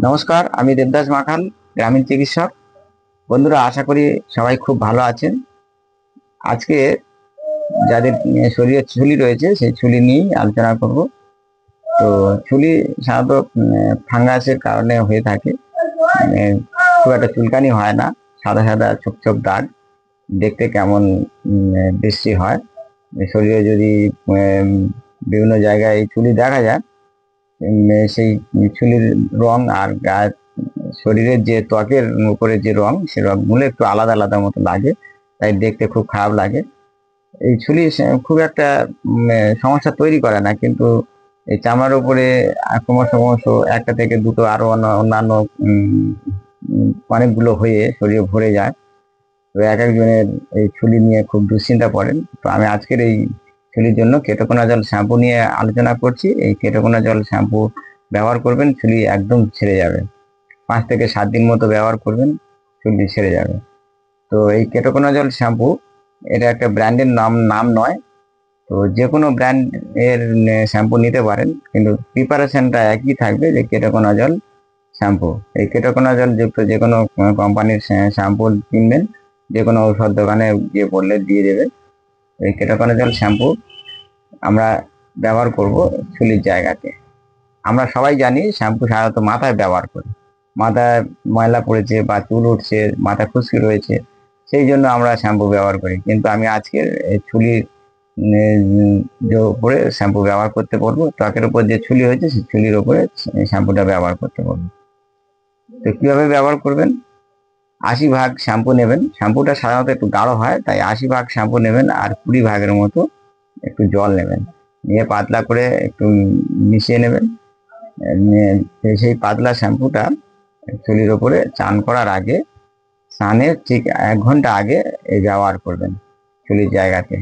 নমস্কার, আমি দেবদাস মাখান, গ্রামীণ চিকিৎসক। বন্ধুরা, আশা করি সবাই খুব ভালো আছেন। আজকে যাদের শরীরে চুলি রয়েছে সেই চুলি নিয়েই আলোচনা করব। তো চুলি সাধারণত ফাঙ্গাসের কারণে হয়ে থাকে। খুব একটা চুলকানি হয় না, সাদা সাদা ছোপ ছোপ দাগ দেখতে কেমন দৃষ্টি হয়। শরীরে যদি বিভিন্ন জায়গায় এই চুলি দেখা যায়, সেই চুলির রং আর গায়ের শরীরের যে ত্বকের উপরে যে রং, সে রংগুলো একটু আলাদা আলাদা মতো লাগে, তাই দেখতে খুব খারাপ লাগে। এই চুলি খুব একটা সমস্যা তৈরি করে না, কিন্তু এই চামড়ার উপরে ক্রমশ ক্রমশ একটা থেকে দুটো আরো অন্যান্য অনেকগুলো হয়ে শরীরে ভরে যায়। তো এক একজনের এই চুলি নিয়ে খুব দুশ্চিন্তা পড়েন। তো আমি আজকের এই চুলির জন্য কেটোকোনাজল শ্যাম্পু নিয়ে আলোচনা করছি। এই কেটোকোনাজল শ্যাম্পু ব্যবহার করবেন, চুলি একদম ছেড়ে যাবে। 5 থেকে 7 দিন মতো ব্যবহার করবেন, চুল ছেড়ে যাবে। তো এই কেটোকোনাজল শ্যাম্পু, এটা একটা ব্র্যান্ডের নাম নয়। তো যে কোনো ব্র্যান্ড এর শ্যাম্পু নিতে পারেন, কিন্তু প্রিপারেশনটা একই থাকবে, যে কেটোকোনাজল শ্যাম্পু। এই কেটোকোনাজল যুক্ত যে কোনো কোম্পানির শ্যাম্পু কিনবেন, যে কোনো ঔষধ দোকানে গিয়ে বললে দিয়ে দেবে। এই কেটোকোনাজল শ্যাম্পু আমরা ব্যবহার করব চুলির জায়গাতে। আমরা সবাই জানি শ্যাম্পু সাধারণত মাথায় ব্যবহার করি। মাথায় ময়লা পড়েছে বা চুল উঠছে, মাথা খুশকি রয়েছে, সেই জন্য আমরা শ্যাম্পু ব্যবহার করি। কিন্তু আমি আজকের চুলির উপরে শ্যাম্পু ব্যবহার করতে বলবো। ত্বকের উপর যে চুলি হয়েছে সেই চুলির উপরে শ্যাম্পুটা ব্যবহার করতে বলবো। তো কিভাবে ব্যবহার করবেন? 80 ভাগ শ্যাম্পু নেবেন। শ্যাম্পুটা সাধারণত একটু গাঢ় হয়, তাই 80 ভাগ শ্যাম্পু নেবেন, আর 20 ভাগের মতো একটু জল নেবেন। নিয়ে পাতলা করে একটু মিশিয়ে নেবেন। সেই পাতলা শ্যাম্পুটা চুলির ওপরে চান করার আগে, স্নানের ঠিক 1 ঘন্টা আগে এই ব্যবহার করবেন চুলির জায়গাতে।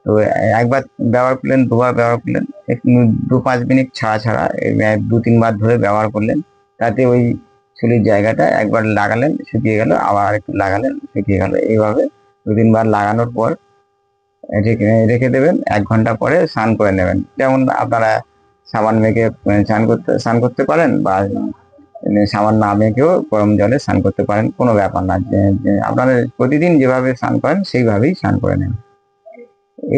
তো একবার ব্যবহার করলেন, দুবার ব্যবহার করলেন, একটু 2-5 মিনিট ছাড়া ছাড়া 2-3 বার ধরে ব্যবহার করলেন। তাতে ওই চুলির জায়গাটা একবার লাগালেন, শুকিয়ে গেল, আবার একটু লাগালেন, শুকিয়ে গেল। এইভাবে 2-3 বার লাগানোর পর রেখে দেবেন। 1 ঘন্টা পরে স্নান করে নেবেন। যেমন আপনারা সাবান মেখে স্নান করতে পারেন, বা সাবান না মেখেও গরম জলে স্নান করতে পারেন, কোনো ব্যাপার না। আপনারা প্রতিদিন যেভাবে স্নান করেন সেইভাবেই স্নান করে নেবেন।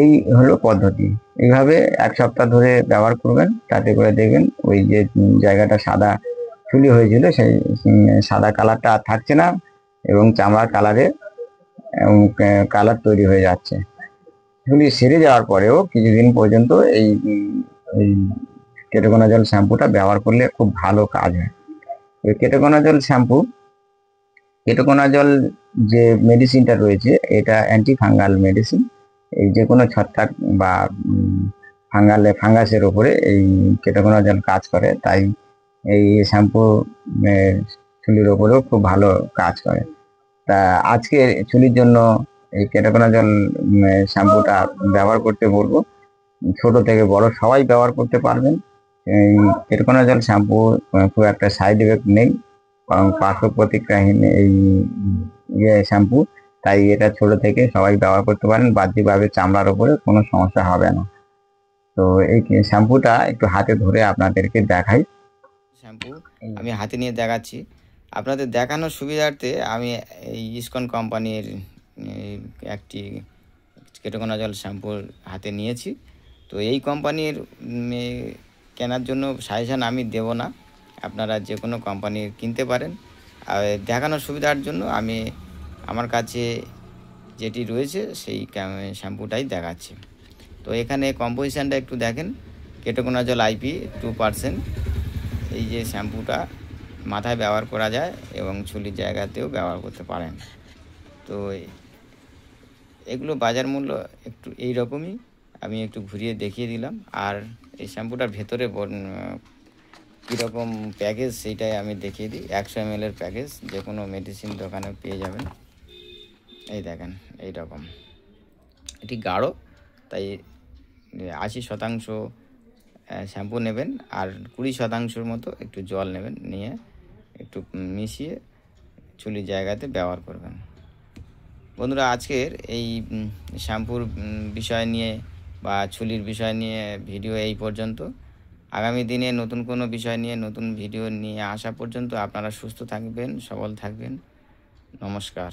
এই হলো পদ্ধতি। এইভাবে 1 সপ্তাহ ধরে ব্যবহার করবেন, তাতে করে দেখবেন ওই যে জায়গাটা সাদা চুলি হয়েছিল, সেই সাদা কালারটা আর থাকছে না, এবং চামড়ার কালার তৈরি হয়ে যাচ্ছে। চুলি সেরে যাওয়ার পরেও কিছুদিন পর্যন্ত এই এই কেটোকোনাজল শ্যাম্পুটা ব্যবহার করলে খুব ভালো কাজ হয়। ওই কেটোকোনাজল যে মেডিসিনটা রয়েছে, এটা অ্যান্টি ফাঙ্গাল মেডিসিন। এই যে কোনো ছত্রাক বা ফাঙ্গাসের উপরে এই কেটোকোনাজল কাজ করে, তাই এই শ্যাম্পু চুলির ওপরেও খুব ভালো কাজ করে। তা আজকে চুলির জন্য এই কেটোকোনাজল শ্যাম্পুটা ব্যবহার করতে বলবো। ছোট থেকে বড় সবাই ব্যবহার করতে পারবেন। এই কেটোকোনাজল শ্যাম্পু খুব একটা সাইড এফেক্ট নেই, কারণ পার্শ্ব প্রতিক্রিয়াহীন এই শ্যাম্পু, তাই এটা ছোট থেকে সবাই ব্যবহার করতে পারেন। বাহ্যিকভাবে চামড়ার উপরে কোনো সমস্যা হবে না। তো এই শ্যাম্পুটা একটু হাতে ধরে আপনাদেরকে দেখাই। শ্যাম্পু আমি হাতে নিয়ে দেখাচ্ছি। আপনাদের দেখানোর সুবিধার্থে আমি এই ইসকন কোম্পানির একটি কেটোকোনাজল শ্যাম্পু হাতে নিয়েছি। তো এই কোম্পানির কেনার জন্য সাজেশান আমি দেব না, আপনারা যে কোনো কোম্পানির কিনতে পারেন। আর দেখানোর সুবিধার জন্য আমি আমার কাছে যেটি রয়েছে সেই শ্যাম্পুটাই দেখাচ্ছি। তো এখানে কম্পোজিশানটা একটু দেখেন। Ketoconazole IP 2%। এই যে শ্যাম্পুটা মাথায় ব্যবহার করা যায় এবং চুলির জায়গাতেও ব্যবহার করতে পারেন। তো এগুলো বাজার মূল্য একটু এই রকমই, আমি একটু ঘুরিয়ে দেখিয়ে দিলাম। আর এই শ্যাম্পুটার ভেতরে কীরকম প্যাকেজ সেইটাই আমি দেখিয়ে দিই। 100 ml প্যাকেজ, যে কোনো মেডিসিন দোকানে পেয়ে যাবেন। এই দেখেন এই রকম, এটি গাঢ়, তাই 80% শ্যাম্পু নেবেন, আর 20% মতো একটু জল নেবেন, নিয়ে একটু মিশিয়ে চুলির জায়গাতে ব্যবহার করবেন। বন্ধুরা, আজকের এই শ্যাম্পুর বিষয় নিয়ে বা চুলির বিষয় নিয়ে ভিডিও এই পর্যন্ত। আগামী দিনে নতুন কোনো বিষয় নিয়ে নতুন ভিডিও নিয়ে আসা পর্যন্ত আপনারা সুস্থ থাকবেন, সবল থাকবেন। নমস্কার।